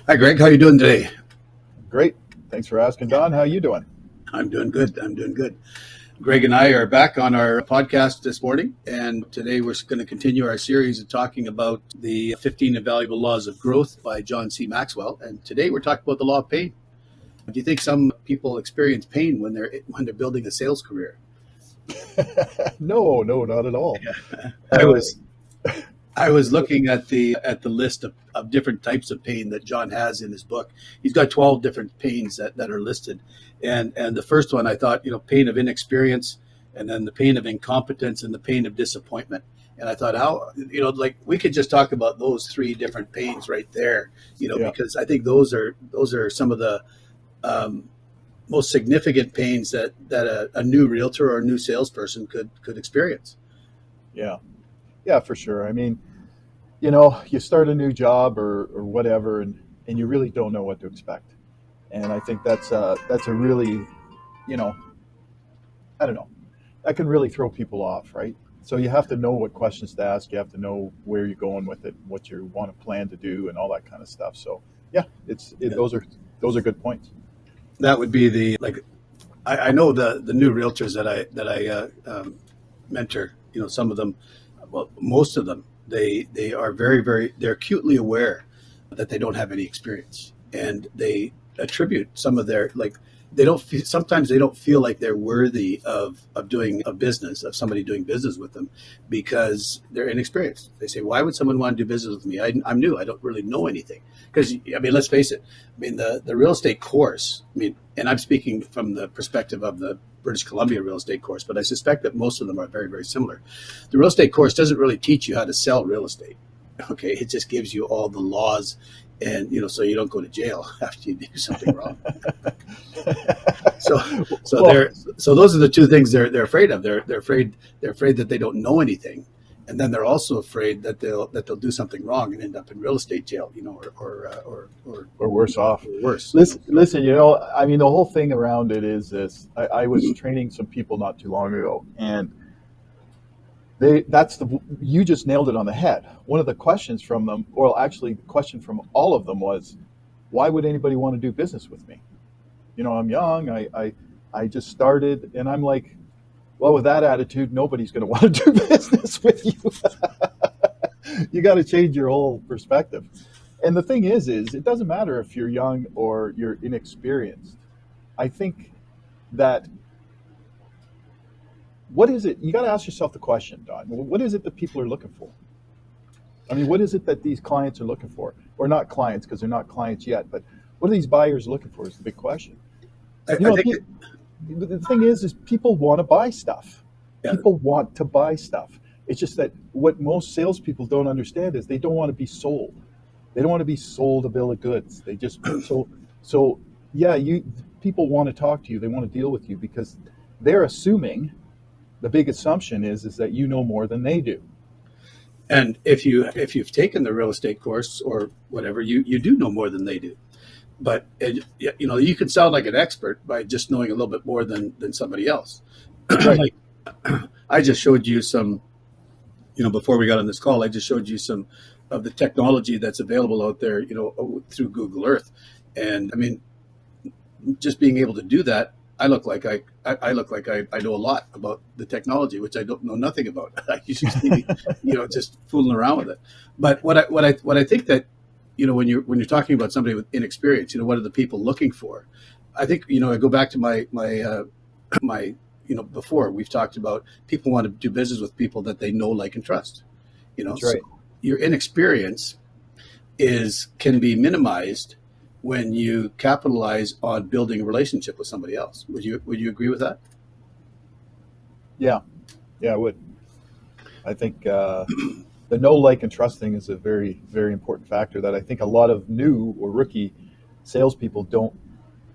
Hi, Greg. How you doing today? Great. Thanks for asking, Don. How you doing? I'm doing good. I'm doing good. Greg and I are back on our podcast this morning, and today we're going to continue our series of talking about the 15 Invaluable Laws of Growth by John C. Maxwell. And today we're talking about the law of pain. Do you think some people experience pain when they're building a sales career? No, not at all. I was I was looking at the list of different types of pain that John has in his book. He's got 12 different pains that are listed. And the first one I thought, pain of inexperience, and then the pain of incompetence and the pain of disappointment. And I thought, how, like we could just talk about those three different pains right there, Yeah. because I think those are some of the most significant pains that a new realtor or a new salesperson could experience. Yeah, for sure. I mean, you start a new job or whatever, and you really don't know what to expect. And I think that's a really, I don't know, that can really throw people off, right? So you have to know what questions to ask. You have to know where you're going with it, what you want to plan to do, and all that kind of stuff. So yeah, those are good points. That would be I know the new realtors that I mentor. Some of them, well, most of them, they are very, very, they're acutely aware that they don't have any experience, and they attribute some of their sometimes they don't feel like they're worthy of doing a business, of somebody doing business with them, because they're inexperienced. They say, why would someone want to do business with me? I'm new. I don't really know anything. Because, let's face it. The real estate course, and I'm speaking from the perspective of the British Columbia real estate course, but I suspect that most of them are very, very similar. The real estate course doesn't really teach you how to sell real estate. Okay. It just gives you all the laws, and so you don't go to jail after you do something wrong. So those are the two things they're afraid of. They're afraid that they don't know anything, and then they're also afraid that they'll do something wrong and end up in real estate jail, Or worse off. Worse. Listen, the whole thing around it is this. I was training some people not too long ago, and you just nailed it on the head. One of the questions from them, or actually the question from all of them was, why would anybody want to do business with me? I'm young, I just started, and I'm like, well, with that attitude, nobody's going to want to do business with you. You got to change your whole perspective. And the thing is it doesn't matter if you're young or you're inexperienced. I think that what is it? You got to ask yourself the question, Don. What is it that people are looking for? What is it that these clients are looking for? Or not clients, because they're not clients yet, but what are these buyers looking for is the big question. The thing is people want to buy stuff. Yeah. People want to buy stuff. It's just that what most salespeople don't understand is they don't want to be sold. They don't want to be sold a bill of goods. They just people want to talk to you. They want to deal with you because they're assuming. The big assumption is that you know more than they do. And if you've taken the real estate course or whatever, you do know more than they do. But you can sound like an expert by just knowing a little bit more than somebody else. Right. I just showed you some, before we got on this call, I just showed you some of the technology that's available out there, through Google Earth. And just being able to do that, I look like I know a lot about the technology, which I don't know nothing about. I usually see just fooling around with it. But what I think that when you're talking about somebody with inexperience, what are the people looking for? I think I go back to my before we've talked about people want to do business with people that they know, like, and trust. That's right. So your inexperience can be minimized when you capitalize on building a relationship with somebody else. Would you agree with that? Yeah, I would. I think the know, like, and trusting is a very, very important factor that I think a lot of new or rookie salespeople don't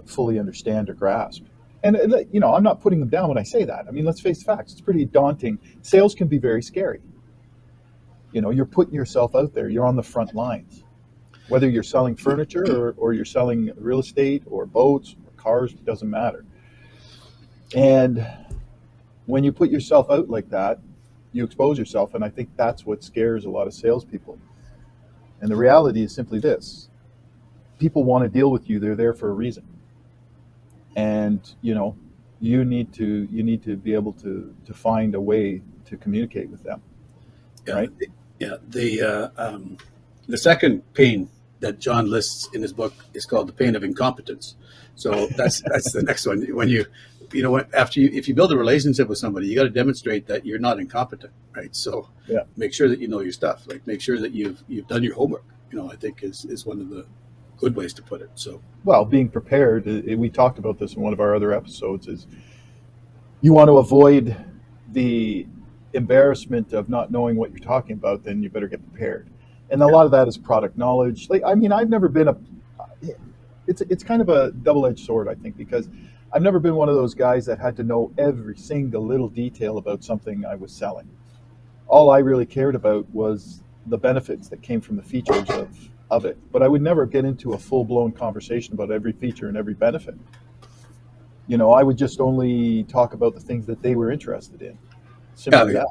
fully understand or grasp. And I'm not putting them down when I say that. Let's face the facts. It's pretty daunting. Sales can be very scary. You're putting yourself out there. You're on the front lines. Whether you're selling furniture or you're selling real estate or boats or cars, it doesn't matter. And when you put yourself out like that, you expose yourself, and I think that's what scares a lot of salespeople. And the reality is simply this. people want to deal with you. They're there for a reason. And, you need to be able to find a way to communicate with them. Yeah, Right. yeah. The second pain that John lists in his book is called the pain of incompetence. So that's the next one. When if you build a relationship with somebody, you got to demonstrate that you're not incompetent, right? So Yeah. make sure that you know your stuff. Like make sure that you've done your homework. I think is one of the good ways to put it. So Well, being prepared, we talked about this in one of our other episodes, is you want to avoid the embarrassment of not knowing what you're talking about, then you better get prepared. And a lot of that is product knowledge. I've never been it's kind of a double-edged sword, I think, because I've never been one of those guys that had to know every single little detail about something I was selling. All I really cared about was the benefits that came from the features of it. But I would never get into a full-blown conversation about every feature and every benefit. I would just only talk about the things that they were interested in. Simply yeah, that.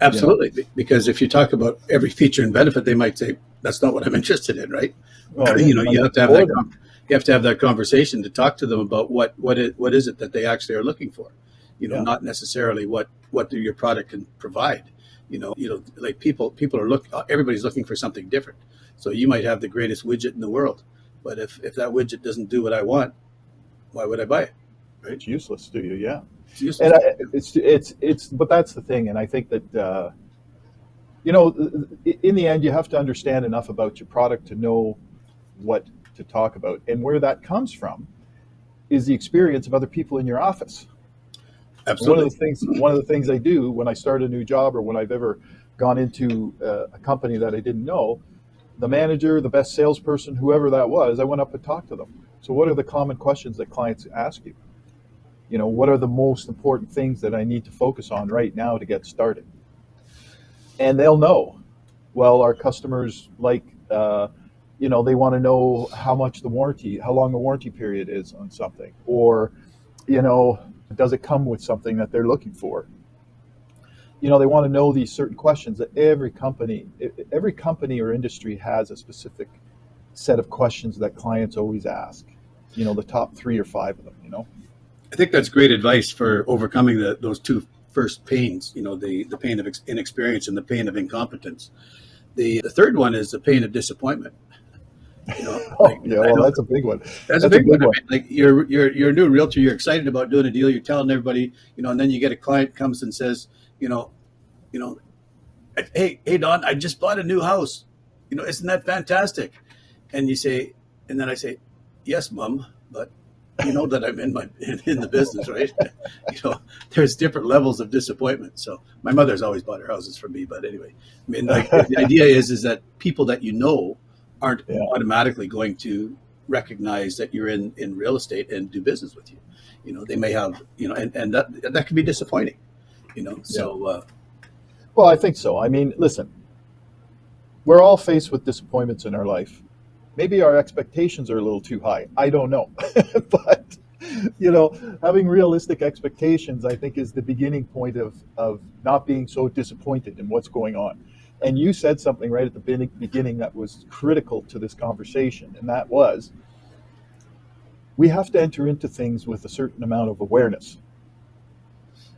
absolutely. Because if you talk about every feature and benefit, they might say that's not what I'm interested in, right? Well, You have to have bore that. them. You have to have that conversation to talk to them about what is it that they actually are looking for. Yeah. Not necessarily what your product can provide. Like people are everybody's looking for something different. So you might have the greatest widget in the world, but if that widget doesn't do what I want, why would I buy it? Right? It's useless to you, yeah. It's useless. But that's the thing, and I think that in the end, you have to understand enough about your product to know what to talk about, and where that comes from is the experience of other people in your office. Absolutely. One of the things I do when I start a new job, or when I've ever gone into a company that I didn't know, the manager, the best salesperson, whoever that was, I went up and talked to them. So what are the common questions that clients ask you? What are the most important things that I need to focus on right now to get started? And they'll know. Well, our customers they want to know how long the warranty period is on something, or, does it come with something that they're looking for? They want to know these certain questions that every company or industry has a specific set of questions that clients always ask. The top 3 or 5 of them. I think that's great advice for overcoming those two first pains. The pain of inexperience and the pain of incompetence. The third one is the pain of disappointment. That's a big one. That's a big one. I mean, like you're a new realtor, you're excited about doing a deal, you're telling everybody, and then you get a client comes and says, hey Don, I just bought a new house. Isn't that fantastic? And then I say, yes, Mom, but that I'm in the business, right? There's different levels of disappointment. So my mother's always bought her houses for me, but anyway, I mean, the idea is that people that aren't automatically going to recognize that you're in real estate and do business with you. They may have, and that can be disappointing. So. Well, I think so. I mean, listen, we're all faced with disappointments in our life. Maybe our expectations are a little too high. I don't know. But, having realistic expectations, I think, is the beginning point of not being so disappointed in what's going on. And you said something right at the beginning that was critical to this conversation, and that was, we have to enter into things with a certain amount of awareness.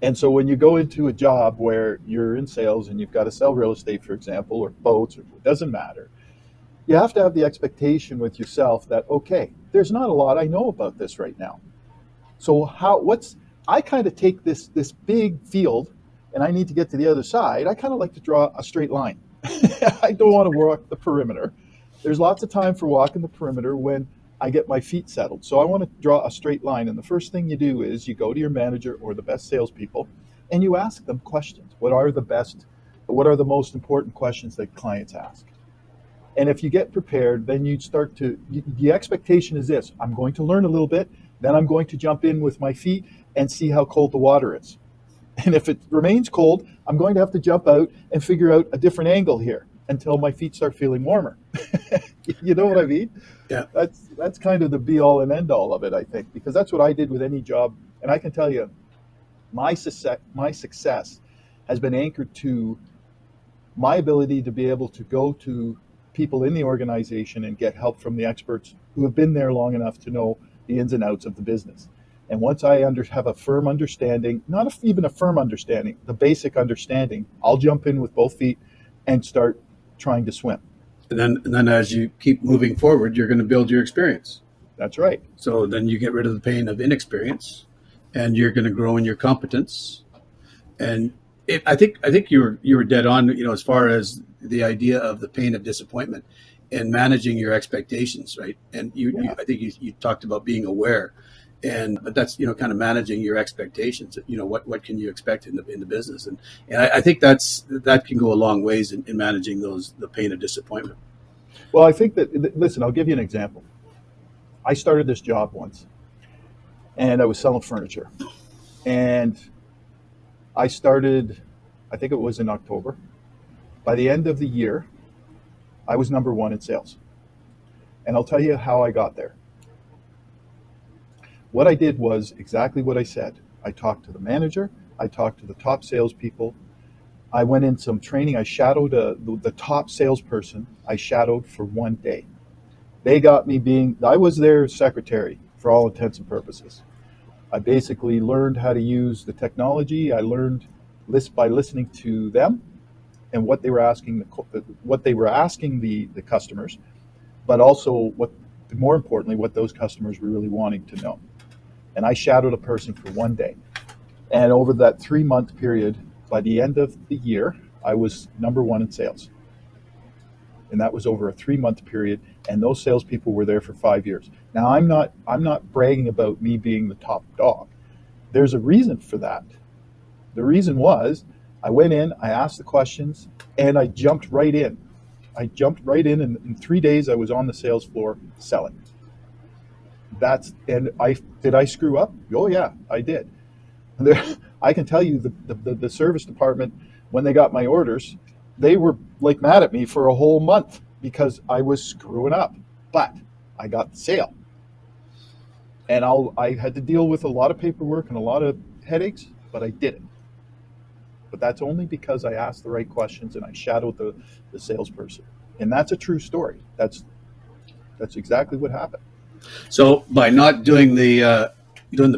And so when you go into a job where you're in sales and you've got to sell real estate, for example, or boats, or it doesn't matter, you have to have the expectation with yourself that, okay, there's not a lot I know about this right now. So I kind of take this big field, and I need to get to the other side. I kind of like to draw a straight line. I don't want to walk the perimeter. There's lots of time for walking the perimeter when I get my feet settled. So I want to draw a straight line. And the first thing you do is you go to your manager or the best salespeople and you ask them questions. What are the most important questions that clients ask? And if you get prepared, then the expectation is this: I'm going to learn a little bit, then I'm going to jump in with my feet and see how cold the water is. And if it remains cold, I'm going to have to jump out and figure out a different angle here until my feet start feeling warmer. You know what I mean? Yeah. That's kind of the be all and end all of it, I think, because that's what I did with any job. And I can tell you, my success has been anchored to my ability to be able to go to people in the organization and get help from the experts who have been there long enough to know the ins and outs of the business. And once I have a firm understanding, even a firm understanding, the basic understanding, I'll jump in with both feet and start trying to swim. And then as you keep moving forward, you're going to build your experience. That's right. So then you get rid of the pain of inexperience, and you're going to grow in your competence. And I think you were dead on, as far as the idea of the pain of disappointment and managing your expectations, right? And I think you talked about being aware, but that's kind of managing your expectations. What can you expect in the business, and I think that can go a long ways in managing the pain of disappointment. Well, I think that, listen, I'll give you an example. I started this job once, and I was selling furniture, and I started, I think it was in October. By the end of the year, I was number one in sales. And I'll tell you how I got there. What I did was exactly what I said. I talked to the manager. I talked to the top salespeople. I went in some training. I shadowed the top salesperson. I shadowed for one day. They got me I was their secretary for all intents and purposes. I basically learned how to use the technology. I learned by listening to them and what they were asking the customers, but also more importantly, what those customers were really wanting to know. And I shadowed a person for one day. And over that 3-month period, by the end of the year, I was number one in sales. And that was over a 3-month period. And those salespeople were there for 5 years. Now, I'm not bragging about me being the top dog. There's a reason for that. The reason was I went in, I asked the questions, and I jumped right in. And in 3 days I was on the sales floor selling. Did I screw up? Oh yeah, I did. I can tell you the service department, when they got my orders, they were like mad at me for a whole month because I was screwing up. But I got the sale. And I had to deal with a lot of paperwork and a lot of headaches, but I did it. But that's only because I asked the right questions and I shadowed the salesperson. And that's a true story. That's exactly what happened. So by not doing the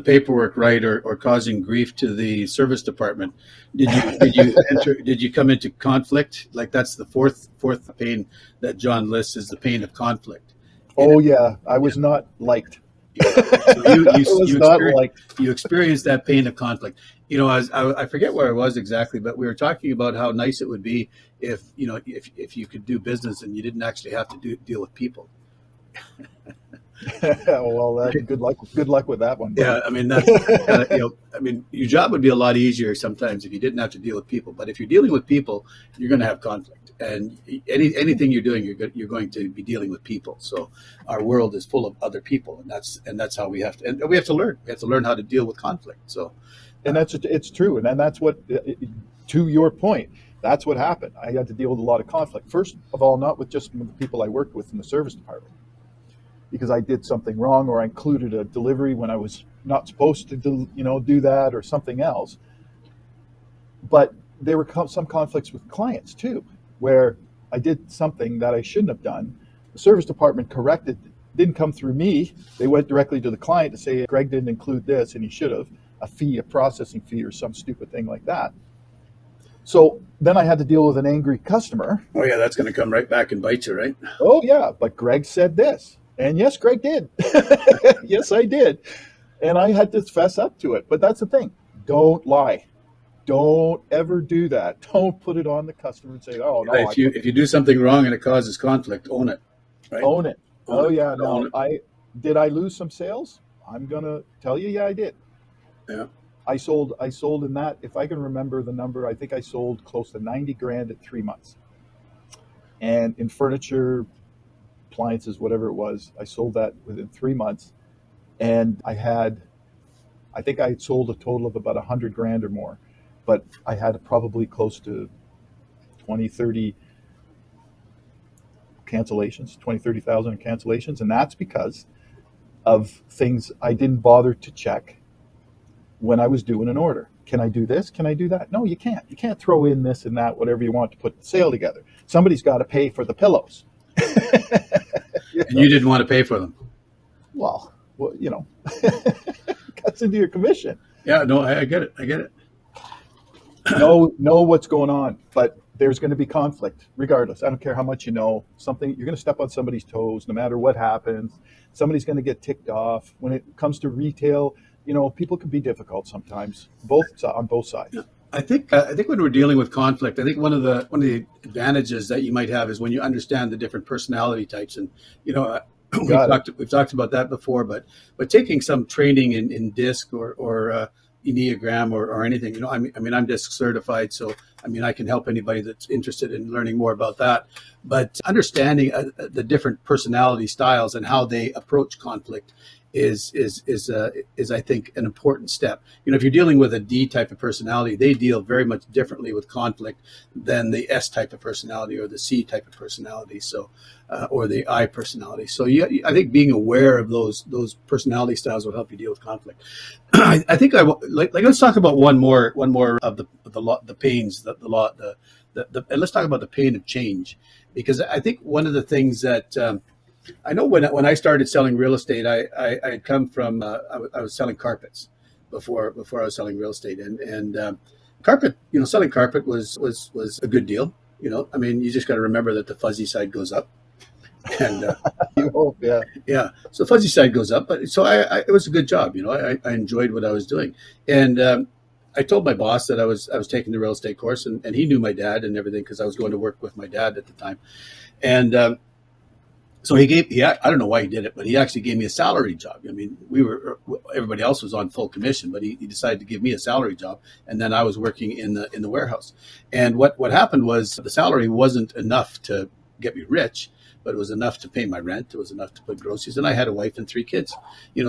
paperwork right or causing grief to the service department, did you come into conflict? Like that's the fourth pain that John lists is the pain of conflict. Oh yeah, I was not liked. So you experienced that pain of conflict. I forget where I was exactly, but we were talking about how nice it would be if you could do business and you didn't actually have to deal with people. Well, good luck with that one. Bro. Yeah, I mean your job would be a lot easier sometimes if you didn't have to deal with people. But if you're dealing with people, you're going to have conflict, and anything you're doing, you're going to be dealing with people. So our world is full of other people, and that's how we have to learn. We have to learn how to deal with conflict. So, and it's true, and that's what, to your point, that's what happened. I had to deal with a lot of conflict. First of all, not with just the people I worked with in the service department, because I did something wrong or I included a delivery when I was not supposed to do that or something else. But there were some conflicts with clients too, where I did something that I shouldn't have done. The service department didn't come through me. They went directly to the client to say, Greg didn't include this and he should have, a processing fee or some stupid thing like that. So then I had to deal with an angry customer. Oh yeah, that's going to come right back and bite you, right? Oh yeah, but Greg said this. And yes, Greg did. Yes, I did. And I had to fess up to it. But that's the thing. Don't lie. Don't ever do that. Don't put it on the customer and say, oh, no. If you do something wrong and it causes conflict, own it. Right? Own it. Oh, yeah. No, did I lose some sales? I'm going to tell you, yeah, I did. Yeah. I sold in that, if I can remember the number, I think I sold close to 90 grand at 3 months. And in furniture, appliances, whatever it was, I sold that within 3 months. And I think I had sold a total of about 100 grand or more, but I had probably close to 20, 30 cancellations, 20, 30,000 in cancellations. And that's because of things I didn't bother to check when I was doing an order. Can I do this? Can I do that? No, you can't. You can't throw in this and that, whatever you want to put the sale together. Somebody's got to pay for the pillows. And you didn't want to pay for them. Well, cuts into your commission. Yeah, no, I get it. I get it. Know what's going on, but there's going to be conflict regardless. I don't care how much you know. Something you're going to step on somebody's toes, no matter what happens. Somebody's going to get ticked off. When it comes to retail, people can be difficult sometimes, on both sides. Yeah. I think when we're dealing with conflict, I think one of the advantages that you might have is when you understand the different personality types, and we've talked about that before. But taking some training in DISC or Enneagram or anything, I'm DISC certified, so I can help anybody that's interested in learning more about that. But understanding the different personality styles and how they approach conflict is I think an important step. If you're dealing with a D type of personality, they deal very much differently with conflict than the S type of personality or the C type of personality. So, or the I personality. So I think being aware of those personality styles will help you deal with conflict. I think let's talk about one more of the pains that and let's talk about the pain of change, because I think one of the things that I know when I started selling real estate, I had come from I was selling carpets before I was selling real estate, and carpet, selling carpet was a good deal. You just got to remember that the fuzzy side goes up, and You hope, yeah. yeah, so fuzzy side goes up, but so it was a good job. I enjoyed what I was doing, and I told my boss that I was taking the real estate course, and he knew my dad and everything because I was going to work with my dad at the time, and. So I don't know why he did it, but he actually gave me a salary job. Everybody else was on full commission, but he decided to give me a salary job. And then I was working in the warehouse. And what happened was the salary wasn't enough to get me rich, but it was enough to pay my rent. It was enough to put groceries. And I had a wife and 3 kids,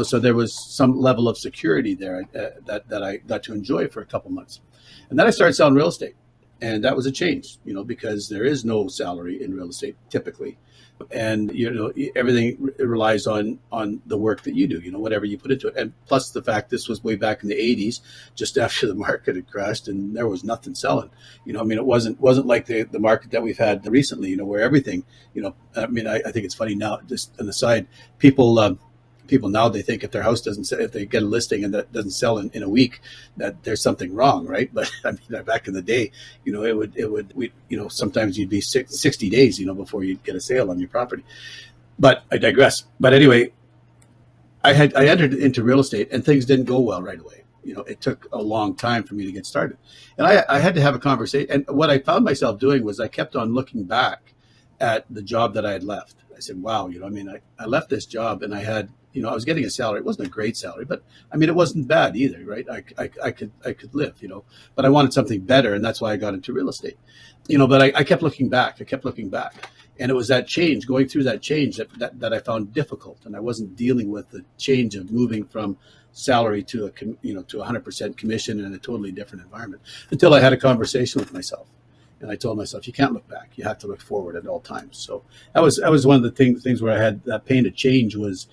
so there was some level of security there that I got to enjoy for a couple months. And then I started selling real estate. And that was a change, because there is no salary in real estate typically. And everything relies on the work that you do, whatever you put into it. And plus the fact this was way back in the 80s, just after the market had crashed, and there was nothing selling. It wasn't like the market that we've had recently, where everything, I think it's funny now, just an aside, people now, they think if their house doesn't sell, if they get a listing and that doesn't sell in a week, that there's something wrong, right? But back in the day, sometimes you'd be 60 days, before you'd get a sale on your property. But I digress. But anyway, I entered into real estate and things didn't go well right away. It took a long time for me to get started, and I had to have a conversation. And what I found myself doing was I kept on looking back at the job that I had left. I said, wow, I left this job and I had, I was getting a salary. It wasn't a great salary, but it wasn't bad either, right? I could live, but I wanted something better. And that's why I got into real estate, but I kept looking back. And it was that change, going through that change that I found difficult. And I wasn't dealing with the change of moving from salary to to 100% commission in a totally different environment, until I had a conversation with myself. And I told myself, you can't look back. You have to look forward at all times. So that was one of the things where I had that pain of change was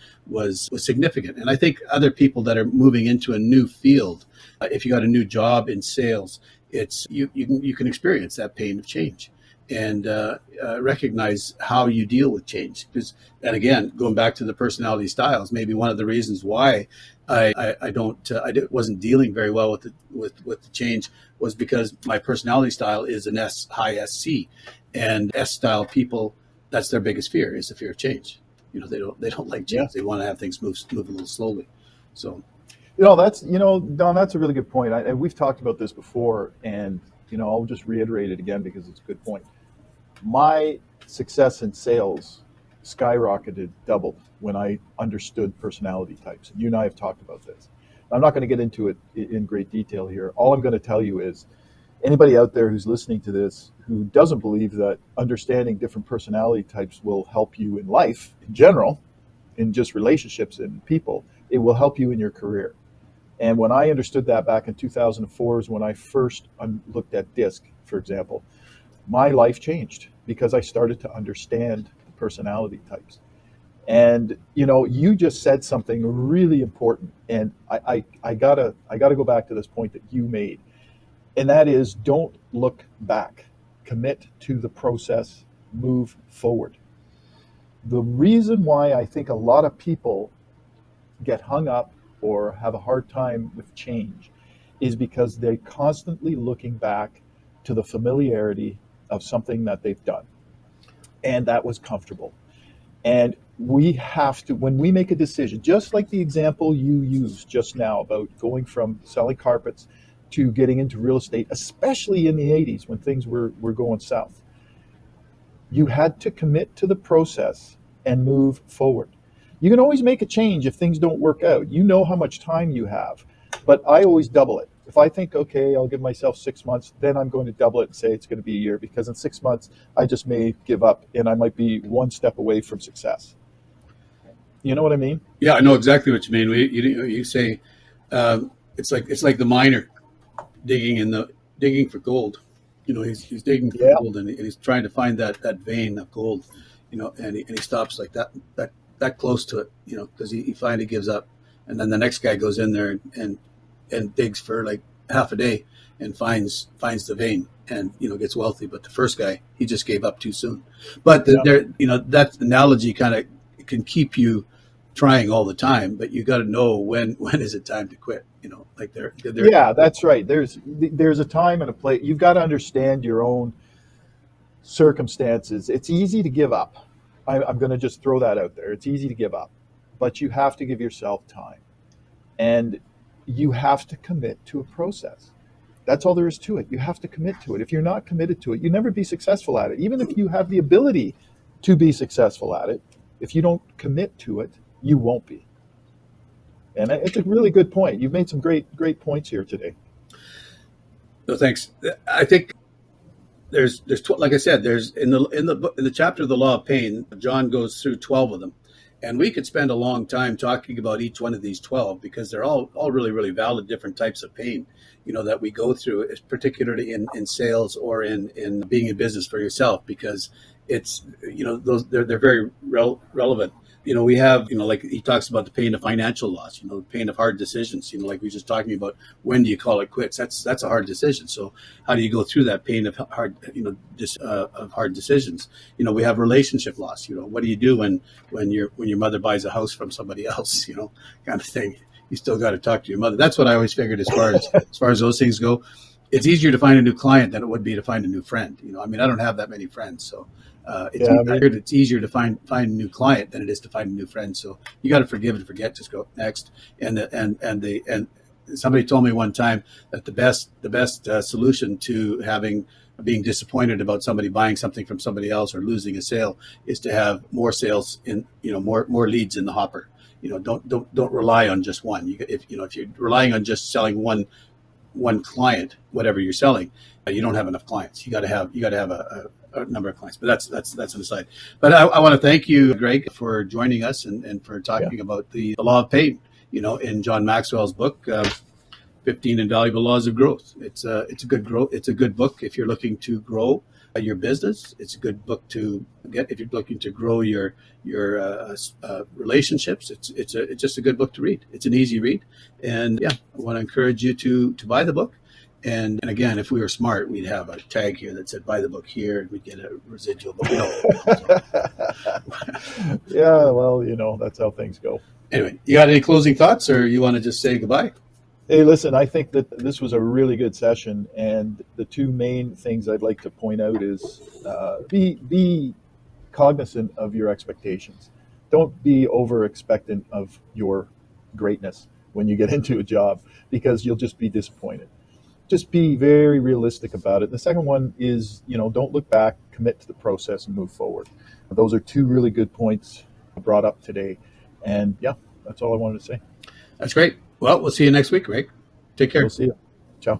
significant. And I think other people that are moving into a new field, if you got a new job in sales, it's you can experience that pain of change and recognize how you deal with change. And again, going back to the personality styles, maybe one of the reasons why I wasn't dealing very well with the change was because my personality style is an high SC, and S style people, that's their biggest fear, is the fear of change. They don't like change. Yeah. They want to have things move a little slowly. So, Don, that's a really good point. And we've talked about this before, and I'll just reiterate it again because it's a good point. My success in sales skyrocketed, doubled when I understood personality types. And you and I have talked about this. I'm not going to get into it in great detail here. All I'm going to tell you is anybody out there who's listening to this who doesn't believe that understanding different personality types will help you in life in general, in just relationships and people, it will help you in your career. And when I understood that back in 2004 is when I first looked at DISC, for example, my life changed because I started to understand the personality types. And you just said something really important, and I gotta go back to this point that you made, and that is don't look back. Commit to the process. Move forward. The reason why I think a lot of people get hung up or have a hard time with change is because they're constantly looking back to the familiarity of something that they've done and that was comfortable. And we have to, when we make a decision, just like the example you used just now about going from selling carpets to getting into real estate, especially in the 80s when things were going south, you had to commit to the process and move forward. You can always make a change if things don't work out. You know how much time you have, but I always double it. If I think, okay, I'll give myself 6 months, then I'm going to double it and say it's going to be a year, because in 6 months, I just may give up and I might be one step away from success. You know what I mean? Yeah, I know exactly what you mean. You say it's like the miner digging for gold. He's digging for Yeah. gold, and he's trying to find that vein of gold. And he stops like that close to it. Because he finally gives up, and then the next guy goes in there and digs for like half a day and finds the vein and gets wealthy. But the first guy, he just gave up too soon. But that analogy kind of can keep you trying all the time, but you got to know when is it time to quit. Like they're Yeah, that's right. There's a time and a place. You've got to understand your own circumstances. It's easy to give up. I'm going to just throw that out there. It's easy to give up, but you have to give yourself time, and you have to commit to a process. That's all there is to it. You have to commit to it. If you're not committed to it, you'll never be successful at it. Even if you have the ability to be successful at it, if you don't commit to it, you won't be. And it's a really good point. You've made some great points here today. No, thanks. I think like I said, there's in the chapter of the law of pain, John goes through 12 of them, and we could spend a long time talking about each one of these 12, because they're all really, really valid different types of pain that we go through, particularly in sales or in being in business for yourself, because it's those they're very relevant. We have, like he talks about the pain of financial loss, the pain of hard decisions, like we were just talking about, when do you call it quits? That's a hard decision. So how do you go through that pain of hard, of hard decisions? We have relationship loss. What do you do when your mother buys a house from somebody else, kind of thing. You still got to talk to your mother. That's what I always figured as far as those things go. It's easier to find a new client than it would be to find a new friend. I don't have that many friends, so it's easier to find a new client than it is to find a new friend. So you got to forgive and forget. Just go next. And somebody told me one time that the best solution to being disappointed about somebody buying something from somebody else or losing a sale is to have more sales more leads in the hopper. Don't rely on just one. If you're relying on just selling one client, whatever you're selling, you don't have enough clients. You got to have a number of clients. But that's an aside. But I want to thank you, Greg, for joining us and for talking about the law of pain. In John Maxwell's book, 15 Invaluable Laws of Growth. It's a good book if you're looking to grow your business. It's a good book to get if you're looking to grow your relationships. It's just a good book to read. It's an easy read, and I want to encourage you to buy the book. And again, if we were smart, we'd have a tag here that said "buy the book here," and we'd get a residual. But we don't. Yeah, well, that's how things go. Anyway, you got any closing thoughts, or you want to just say goodbye? Hey, listen, I think that this was a really good session, and the two main things I'd like to point out is be cognizant of your expectations. Don't be over expectant of your greatness when you get into a job, because you'll just be disappointed. Just be very realistic about it. The second one is, don't look back, commit to the process and move forward. Those are two really good points brought up today. And that's all I wanted to say. That's great. Well, we'll see you next week, Greg. Take care. We'll see you. Ciao.